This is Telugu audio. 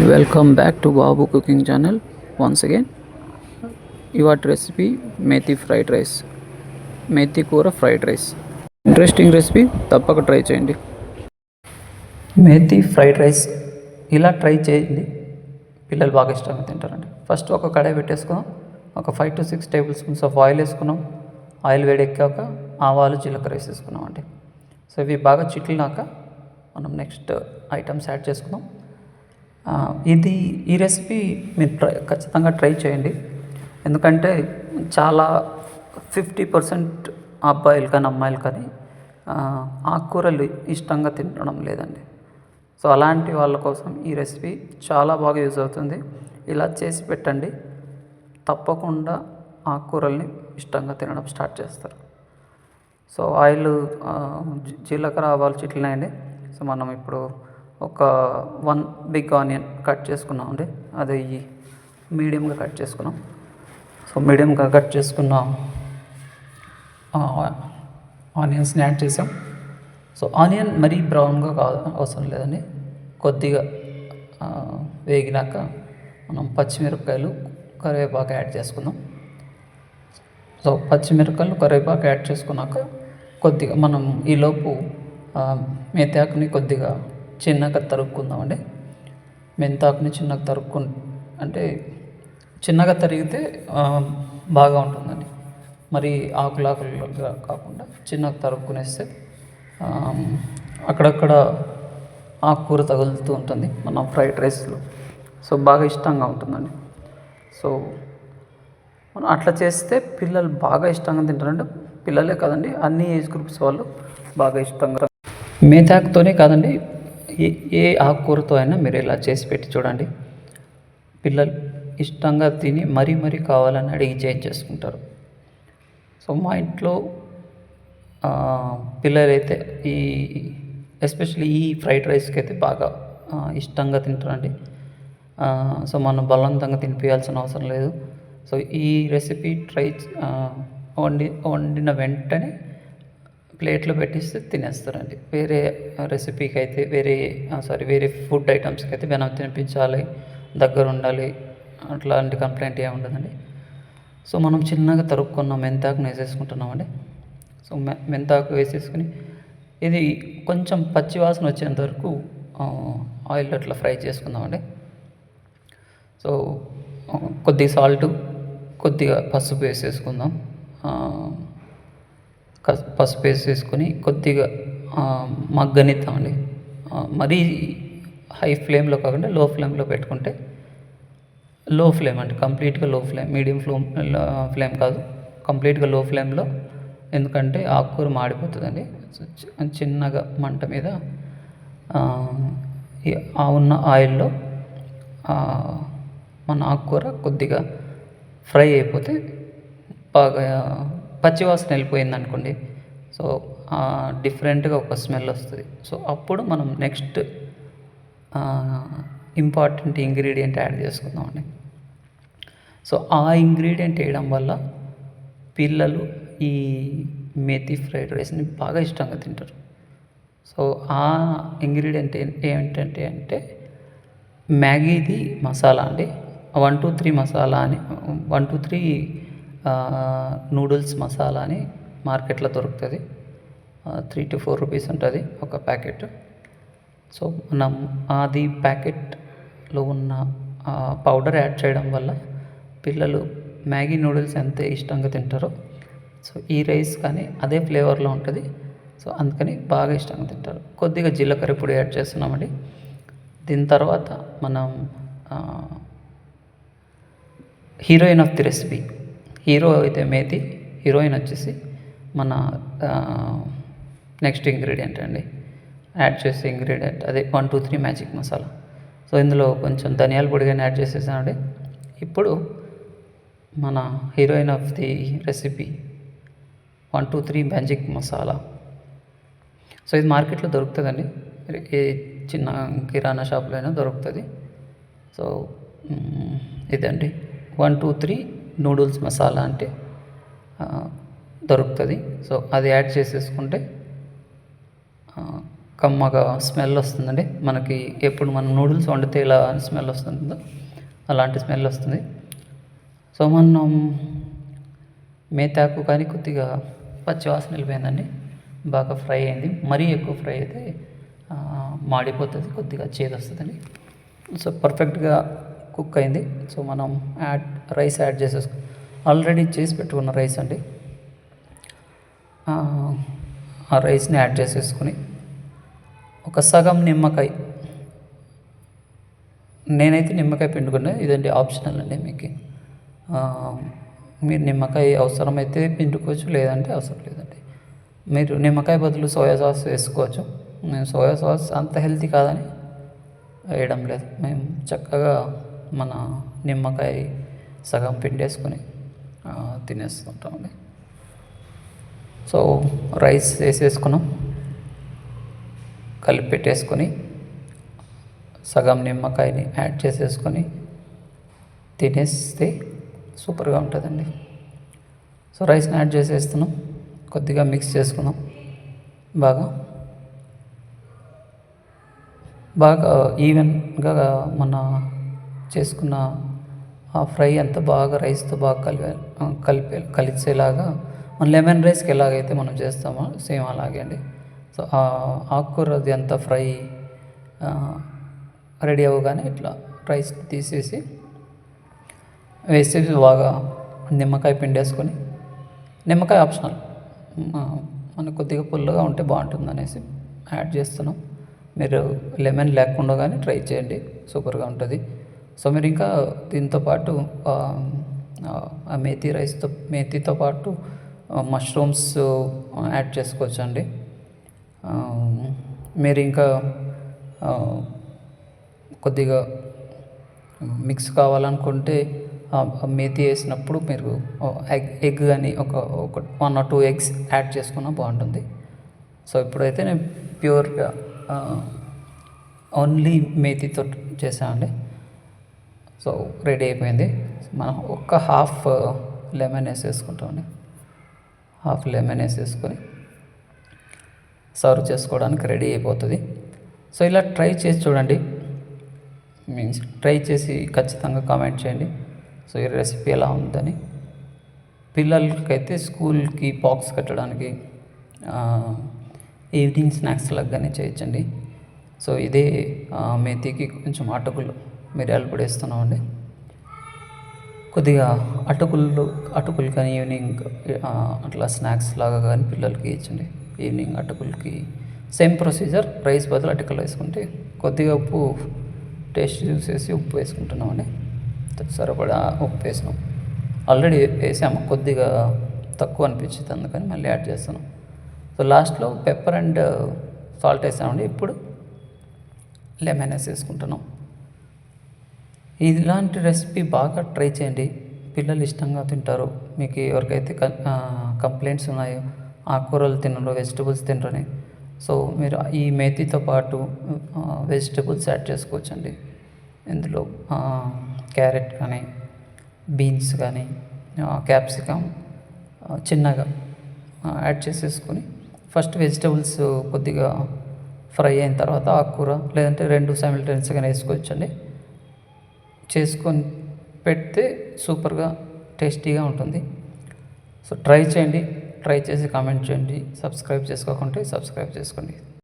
Welcome back to Babu Cooking Channel. Once again, your recipe methi fried rice. Methi కూర ఫ్రైడ్ రైస్. ఇంట్రెస్టింగ్ రెసిపీ, తప్పక ట్రై చేయండి. మేతి ఫ్రైడ్ రైస్ ఇలా ట్రై చేయండి, పిల్లలు బాగా ఇష్టంగా తింటారండి. ఫస్ట్ ఒక కడాయి పెట్టేసుకున్నాం, ఒక 5 to 6 table spoons of oil వేసుకున్నాం. ఆయిల్ వేడెక్కాక ఆవాలు జీలకర్ర వేసేసుకున్నాం అండి. సో ఇవి బాగా చిట్లినాక మనం నెక్స్ట్ ఐటమ్స్ యాడ్ చేసుకుందాం. ఈ రెసిపీ మీరు ఖచ్చితంగా ట్రై చేయండి. ఎందుకంటే చాలా 50% అబ్బాయిలు కానీ అమ్మాయిలు కానీ ఆకుకూరలు ఇష్టంగా తినడం లేదండి. సో అలాంటి వాళ్ళ కోసం ఈ రెసిపీ చాలా బాగా యూజ్ అవుతుంది. ఇలా చేసి పెట్టండి, తప్పకుండా ఆకుకూరల్ని ఇష్టంగా తినడం స్టార్ట్ చేస్తారు. సో ఆయిల్ జీలకర్ర ఆవాలు చిట్లినాయండి. సో మనం ఇప్పుడు ఒక 1 బిగ్ ఆనియన్ కట్ చేసుకున్నాం అండి. అది మీడియంగా కట్ చేసుకున్నాం. సో మీడియంగా కట్ చేసుకున్న ఆనియన్స్ని యాడ్ చేసాం. సో ఆనియన్ మరీ బ్రౌన్గా అవసరం లేదండి. కొద్దిగా వేగినాక మనం పచ్చిమిరపకాయలు కరివేపాకు యాడ్ చేసుకుందాం. సో పచ్చిమిరపకాయలు కరివేపాకు యాడ్ చేసుకున్నాక కొద్దిగా మనం ఈలోపు మెంతాకుని కొద్దిగా చిన్నగా తరుక్కుందామండి. మెంతాకుని చిన్నగా అంటే చిన్నగా తరిగితే బాగా ఉంటుందండి. మరి ఆకులాకులుగా కాకుండా చిన్నగా తరుక్కునేస్తే అక్కడక్కడ ఆకుకూర తగులుతూ ఉంటుంది మన ఫ్రైడ్ రైస్లో. సో బాగా ఇష్టంగా ఉంటుందండి. సో మనం అట్లా చేస్తే పిల్లలు బాగా ఇష్టంగా తింటారండి. పిల్లలే కాదండి, అన్ని ఏజ్ గ్రూప్స్ వాళ్ళు బాగా ఇష్టంగా. మెంతాకుతోనే కాదండి, ఏ ఆకుకూరతో అయినా మీరు ఇలా చేసి పెట్టి చూడండి, పిల్లలు ఇష్టంగా తిని మరీ కావాలని అడిగి చేసుకుంటారు. సో మా ఇంట్లో పిల్లలైతే ఎస్పెషల్లీ ఈ ఫ్రైడ్ రైస్కి అయితే బాగా ఇష్టంగా తింటారండి. సో మనం బలవంతంగా తినిపించాల్సిన అవసరం లేదు. సో ఈ రెసిపీ వండిన వెంటనే ప్లేట్లో పెట్టిస్తే తినేస్తారండి. వేరే రెసిపీకి అయితే వేరే ఫుడ్ ఐటమ్స్కి అయితే మనం తినిపించాలి, దగ్గర ఉండాలి, అట్లాంటి కంప్లైంట్ ఏమి ఉండదండి. సో మనం చిన్నగా తరుక్కున్న మెంతాకుని వేసేసుకుంటున్నామండి. సో మెంతాకు వేసేసుకుని ఇది కొంచెం పచ్చి వాసన వచ్చేంత వరకు ఆయిల్ అట్లా ఫ్రై చేసుకుందామండి. సో కొద్దిగా సాల్ట్, కొద్దిగా పసుపు వేసేసుకుందాం. పసుపు వేసేసుకొని కొద్దిగా మగ్గనిద్దామండి. మరీ హై ఫ్లేమ్లో కాకుండా లో ఫ్లేమ్లో పెట్టుకుంటే, లో ఫ్లేమ్ అంటే కంప్లీట్గా లో ఫ్లేమ్, మీడియం ఫ్లేమ్ కాదు, కంప్లీట్గా లో ఫ్లేమ్లో. ఎందుకంటే ఆకుకూర మాడిపోతుందండి. చిన్నగా మంట మీద ఉన్న ఆయిల్లో మన ఆకుకూర కొద్దిగా ఫ్రై అయిపోతే బాగా పచ్చివాసన వెళ్ళిపోయింది అనుకోండి. సో డిఫరెంట్గా ఒక స్మెల్ వస్తుంది. సో అప్పుడు మనం నెక్స్ట్ ఇంపార్టెంట్ ఇంగ్రీడియంట్ యాడ్ చేసుకుందామండి. సో ఆ ఇంగ్రీడియంట్ వేయడం వల్ల పిల్లలు ఈ మేతి ఫ్రైడ్ రైస్ని బాగా ఇష్టంగా తింటారు. సో ఆ ఇంగ్రీడియంట్ ఏంటంటే మ్యాగీది మసాలా అండి. 1 to 3 మసాలా అని 1 to 3 నూడిల్స్ మసాలా అని మార్కెట్లో దొరుకుతుంది. 3 to 4 రూపీస్ ఉంటుంది ఒక ప్యాకెట్. సో మనం అది ప్యాకెట్లో ఉన్న పౌడర్ యాడ్ చేయడం వల్ల పిల్లలు మ్యాగీ నూడిల్స్ ఎంత ఇష్టంగా తింటారో, సో ఈ రైస్ కానీ అదే ఫ్లేవర్లో ఉంటుంది. సో అందుకని బాగా ఇష్టంగా తింటారు. కొద్దిగా జీలకర్ర పొడి యాడ్ చేస్తున్నామండి. దీని తర్వాత మనం heroine of the recipe, hero అయితే మేతి, హీరోయిన్ వచ్చేసి మన నెక్స్ట్ ఇంగ్రీడియంట్ అండి. యాడ్ చేసే ఇంగ్రీడియంట్ అదే 1 to 3 మ్యాజిక్ మసాలా. సో ఇందులో కొంచెం ధనియాల పొడి కానీ యాడ్ చేసేసామండి. ఇప్పుడు మన heroine of the recipe 1 to 3 magic masala. So ఇది మార్కెట్లో దొరుకుతుందండి, ఏ చిన్న కిరాణా షాప్లో అయినా దొరుకుతుంది. సో ఇదండి 1 to 3 నూడిల్స్ మసాలా అంటే దొరుకుతుంది. సో అది యాడ్ చేసేసుకుంటే కమ్మగా స్మెల్ వస్తుందండి. మనకి ఎప్పుడు మనం నూడిల్స్ వండితే ఎలా స్మెల్ వస్తుందో అలాంటి స్మెల్ వస్తుంది. సో మనం మేతాకు కానీ కొద్దిగా పచ్చి వాసన వెళ్ళిపోయిందండి. బాగా ఫ్రై అయింది. మరీ ఎక్కువ ఫ్రై అయితే మాడిపోతుంది, కొద్దిగా చేదు వస్తుందండి. సో పర్ఫెక్ట్గా కుక్ అయింది. సో మనం రైస్ యాడ్ చేసేసుకో. ఆల్రెడీ చేసి పెట్టుకున్న రైస్ అండి. ఆ రైస్ని యాడ్ చేసేసుకుని ఒక సగం నిమ్మకాయ, నేనైతే నిమ్మకాయ పిండుకున్నా, ఇదండి ఆప్షనల్ అండి మీకు. మీరు నిమ్మకాయ అవసరమైతే పిండుకోవచ్చు, లేదంటే అవసరం లేదండి. మీరు నిమ్మకాయ బదులు సోయా సాస్ వేసుకోవచ్చు. మేము సోయా సాస్ అంత హెల్తీ కాదని వేయడం లేదు. మేము చక్కగా మన నిమ్మకాయ సగం పిండేసుకొని తినేస్తుంటామండి. సో రైస్ వేసేసుకున్నాం, కలిపి పెట్టేసుకొని సగం నిమ్మకాయని యాడ్ చేసేసుకొని తినేస్తే సూపర్గా ఉంటుందండి. సో రైస్ని యాడ్ చేసేస్తున్నాం, కొద్దిగా మిక్స్ చేసుకుందాం. బాగా ఈవెన్గా మన చేసుకున్న ఆ ఫ్రై అంతా బాగా రైస్తో బాగా కలిసేలాగా మన లెమన్ రైస్కి ఎలాగైతే మనం చేస్తామో సేమ్ అలాగే అండి. సో ఆకుకూరది అంతా ఫ్రై రెడీ అవ్వగానే ఇట్లా రైస్ తీసేసి వేసేసి బాగా నిమ్మకాయ పిండేసుకొని, నిమ్మకాయ ఆప్షనల్, మనకు కొద్దిగా పుల్లగా ఉంటే బాగుంటుంది అనేసి యాడ్ చేస్తున్నాం. మీరు లెమన్ లేకుండా కానీ ట్రై చేయండి, సూపర్గా ఉంటుంది. సో మీరు ఇంకా దీంతో పాటు మేతితో పాటు మష్రూమ్స్ యాడ్ చేసుకోవచ్చు అండి. మీరు ఇంకా కొద్దిగా మిక్స్ కావాలనుకుంటే మేతి వేసినప్పుడు మీరు ఎగ్ కానీ ఒక 1 or 2 eggs యాడ్ చేసుకున్నా బాగుంటుంది. సో ఇప్పుడైతే నేను ప్యూర్గా ఓన్లీ మేతితో చేసామండి. సో రెడీ అయిపోయింది. మనం ఒక హాఫ్ లెమన్ వేసేసుకుంటామండి. హాఫ్ లెమన్ వేసేసుకొని సర్వ్ చేసుకోవడానికి రెడీ అయిపోతుంది. సో ఇలా ట్రై చేసి చూడండి, ట్రై చేసి ఖచ్చితంగా కామెంట్ చేయండి. సో ఈ రెసిపీ ఎలా ఉందని. పిల్లలకైతే స్కూల్కి బాక్స్ కట్టడానికి ఈవినింగ్ స్నాక్స్ లాగానే చేయొచ్చండి. సో ఇదే మేతికి కొంచెం మిరియాలు పొడి వేస్తున్నామండి. కొద్దిగా అటుకులు కానీ ఈవినింగ్ అట్లా స్నాక్స్ లాగా కానీ పిల్లలకి ఇచ్చండి. ఈవినింగ్ అటుకులకి సేమ్ ప్రొసీజర్, రైస్ బదులు అటుకులు వేసుకుంటే కొద్దిగా ఉప్పు టేస్ట్ చూసేసి ఉప్పు వేసుకుంటున్నామండి. సరిపడా ఉప్పు వేసినాం, ఆల్రెడీ వేసాము, కొద్దిగా తక్కువ అనిపించింది అందుకని మళ్ళీ యాడ్ చేస్తున్నాం. సో లాస్ట్లో పెప్పర్ అండ్ సాల్ట్ వేసామండి. ఇప్పుడు లెమన్ వేసుకుంటున్నాం. ఇలాంటి రెసిపీ బాగా ట్రై చేయండి, పిల్లలు ఇష్టంగా తింటారు. మీకు ఎవరికైతే కంప్లైంట్స్ ఉన్నాయో ఆకుకూరలు తినరు, వెజిటబుల్స్ తినరని, సో మీరు ఈ మేతితో పాటు వెజిటబుల్స్ యాడ్ చేసుకోవచ్చండి. ఇందులో క్యారెట్ కానీ, బీన్స్ కానీ, క్యాప్సికమ్ చిన్నగా యాడ్ చేసేసుకొని ఫస్ట్ వెజిటబుల్స్ కొద్దిగా ఫ్రై అయిన తర్వాత ఆకుకూర, లేదంటే 2 సైమిల్టేనియస్గా వేసుకోవచ్చండి. చేసుకొని పెడితే సూపర్గా టేస్టీగా ఉంటుంది. సో ట్రై చేయండి, ట్రై చేసి కామెంట్ చేయండి. సబ్స్క్రైబ్ చేసుకోకుంటే సబ్స్క్రైబ్ చేసుకోండి.